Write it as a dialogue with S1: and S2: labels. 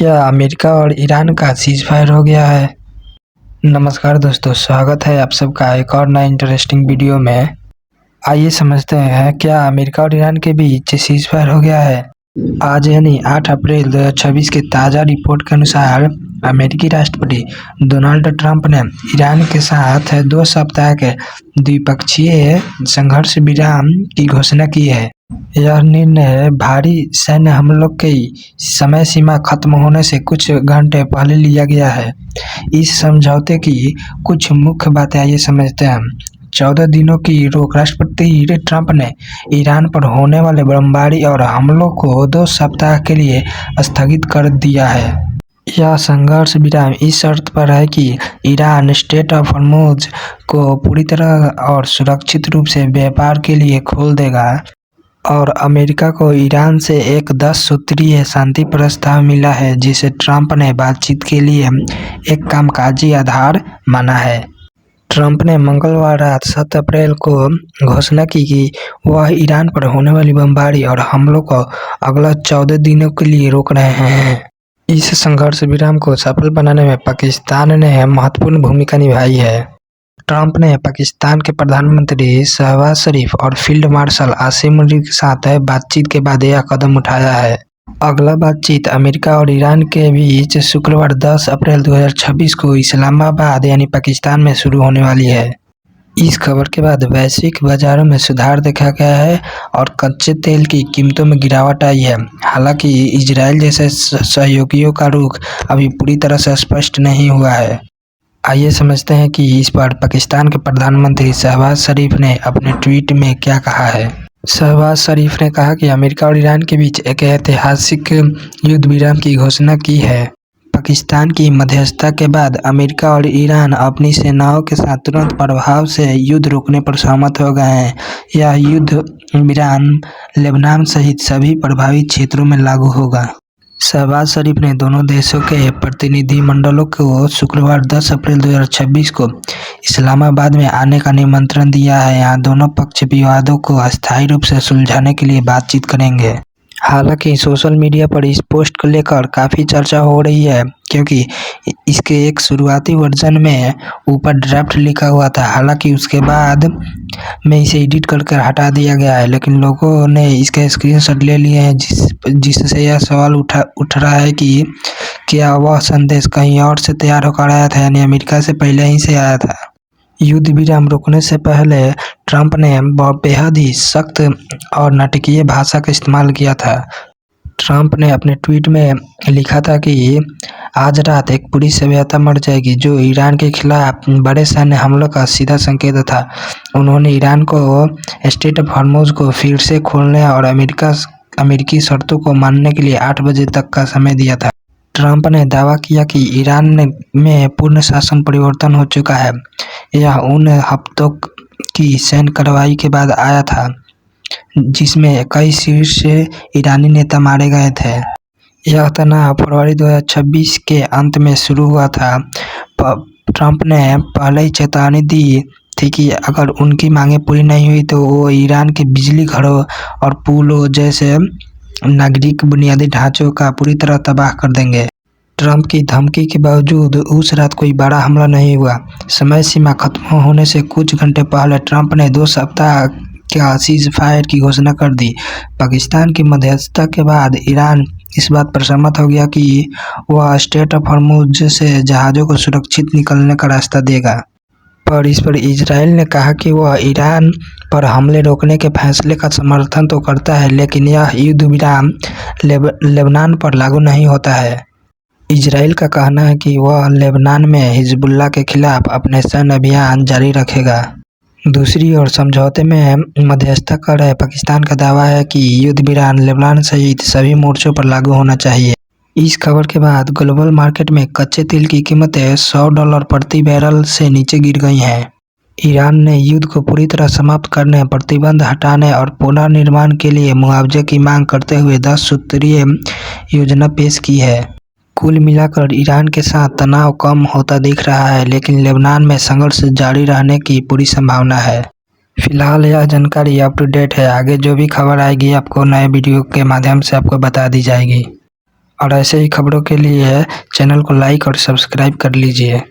S1: क्या अमेरिका और ईरान का सीज़फायर हो गया है? नमस्कार दोस्तों, स्वागत है आप सबका एक और नए इंटरेस्टिंग वीडियो में। आइए समझते हैं क्या अमेरिका और ईरान के बीच सीज़फायर हो गया है। आज यानी 8 अप्रैल 2026 की ताज़ा रिपोर्ट के अनुसार अमेरिकी राष्ट्रपति डोनाल्ड ट्रंप ने ईरान के साथ 2 सप्ताह के द्विपक्षीय संघर्ष विराम की घोषणा की है। यह निर्णय भारी सैन्य हमलों की समय सीमा खत्म होने से कुछ घंटे पहले लिया गया है। इस समझौते की कुछ मुख्य बातें आइए समझते हैं। 14 दिनों की रोक। राष्ट्रपति ट्रंप ने ईरान पर होने वाले बमबारी और हमलों को 2 सप्ताह के लिए स्थगित कर दिया है। यह संघर्ष विराम इस शर्त पर है कि ईरान स्ट्रेट ऑफ हॉर्मुज़ को पूरी तरह और सुरक्षित रूप से व्यापार के लिए खोल देगा और अमेरिका को ईरान से एक 10 सूत्रीय शांति प्रस्ताव मिला है जिसे ट्रंप ने बातचीत के लिए एक कामकाजी आधार माना है। ट्रंप ने मंगलवार रात 7 अप्रैल को घोषणा की कि वह ईरान पर होने वाली बमबारी और हमलों को अगला 14 दिनों के लिए रोक रहे हैं। इस संघर्ष विराम को सफल बनाने में पाकिस्तान ने महत्वपूर्ण भूमिका निभाई है। ट्रंप ने पाकिस्तान के प्रधानमंत्री शहबाज शरीफ और फील्ड मार्शल आसिम मुनीर के साथ बातचीत के बाद यह कदम उठाया है। अगला बातचीत अमेरिका और ईरान के बीच शुक्रवार 10 अप्रैल 2026 को इस्लामाबाद यानी पाकिस्तान में शुरू होने वाली है। इस खबर के बाद वैश्विक बाजारों में सुधार देखा गया है और कच्चे तेल की कीमतों में गिरावट आई है। हालांकि इजराइल जैसे सहयोगियों का रुख अभी पूरी तरह से स्पष्ट नहीं हुआ है। आइए समझते हैं कि इस पर पाकिस्तान के प्रधानमंत्री शहबाज शरीफ ने अपने ट्वीट में क्या कहा है। शहबाज शरीफ ने कहा कि अमेरिका और ईरान के बीच एक ऐतिहासिक युद्ध विराम की घोषणा की है। पाकिस्तान की मध्यस्थता के बाद अमेरिका और ईरान अपनी सेनाओं के साथ तुरंत प्रभाव से युद्ध रोकने पर सहमत हो गए हैं। यह युद्ध विराम लेबनान सहित सभी प्रभावित क्षेत्रों में लागू होगा। शहबाज शरीफ ने दोनों देशों के प्रतिनिधिमंडलों को शुक्रवार 10 अप्रैल 2026 को इस्लामाबाद में आने का निमंत्रण दिया है। यहाँ दोनों पक्ष विवादों को अस्थायी रूप से सुलझाने के लिए बातचीत करेंगे। हालांकि सोशल मीडिया पर इस पोस्ट को लेकर काफ़ी चर्चा हो रही है क्योंकि इसके एक शुरुआती वर्जन में ऊपर ड्राफ्ट लिखा हुआ था। हालांकि उसके बाद में इसे एडिट कर हटा दिया गया है, लेकिन लोगों ने इसके स्क्रीनशॉट ले लिए हैं जिससे यह सवाल उठ रहा है कि क्या वह संदेश कहीं और से तैयार होकर आया था यानी अमेरिका से पहले ही से आया था। युद्ध विराम रोकने से पहले ट्रंप ने बेहद ही सख्त और नाटकीय भाषा का इस्तेमाल किया था। ट्रंप ने अपने ट्वीट में लिखा था कि आज रात एक पूरी सभ्यता मर जाएगी, जो ईरान के खिलाफ बड़े सैन्य हमलों का सीधा संकेत था। उन्होंने ईरान को स्ट्रेट ऑफ हॉर्मुज़ को फिर से खोलने और अमेरिकी शर्तों को मानने के लिए 8 बजे तक का समय दिया था। ट्रंप ने दावा किया कि ईरान में पूर्ण शासन परिवर्तन हो चुका है। यह उन हफ्तों की सैन्य कार्रवाई के बाद आया था जिसमें कई शीर्ष ईरानी नेता मारे गए थे। यह तनाव फरवरी 2026 के अंत में शुरू हुआ था। ट्रंप ने पहले ही चेतावनी दी थी कि अगर उनकी मांगें पूरी नहीं हुई तो वो ईरान के बिजली घरों और पुलों जैसे नागरिक बुनियादी ढांचों का पूरी तरह तबाह कर देंगे। ट्रंप की धमकी के बावजूद उस रात कोई बड़ा हमला नहीं हुआ। समय सीमा खत्म होने से कुछ घंटे पहले ट्रंप ने 2 सप्ताह का सीज़फायर की घोषणा कर दी। पाकिस्तान की मध्यस्थता के बाद ईरान इस बात पर सहमत हो गया कि वह स्ट्रेट ऑफ हॉर्मुज़ से जहाज़ों को सुरक्षित निकलने का रास्ता देगा। पर इस पर इजराइल ने कहा कि वह ईरान पर हमले रोकने के फैसले का समर्थन तो करता है, लेकिन यह युद्ध विराम लेबनान पर लागू नहीं होता है। इजराइल का कहना है कि वह लेबनान में हिजबुल्लाह के खिलाफ अपने सैन्य अभियान जारी रखेगा। दूसरी ओर समझौते में मध्यस्थता कर रहे पाकिस्तान का दावा है कि युद्ध विराम लेबनान सहित सभी मोर्चों पर लागू होना चाहिए। इस खबर के बाद ग्लोबल मार्केट में कच्चे तेल की कीमतें $100 प्रति बैरल से नीचे गिर गई हैं। ईरान ने युद्ध को पूरी तरह समाप्त करने, प्रतिबंध हटाने और पुनर्निर्माण के लिए मुआवजे की मांग करते हुए 10 सूत्रीय योजना पेश की है। कुल मिलाकर ईरान के साथ तनाव कम होता दिख रहा है, लेकिन लेबनान में संघर्ष जारी रहने की पूरी संभावना है। फिलहाल यह जानकारी अप टू डेट है। आगे जो भी खबर आएगी आपको नए वीडियो के माध्यम से आपको बता दी जाएगी। और ऐसे ही खबरों के लिए चैनल को लाइक और सब्सक्राइब कर लीजिए।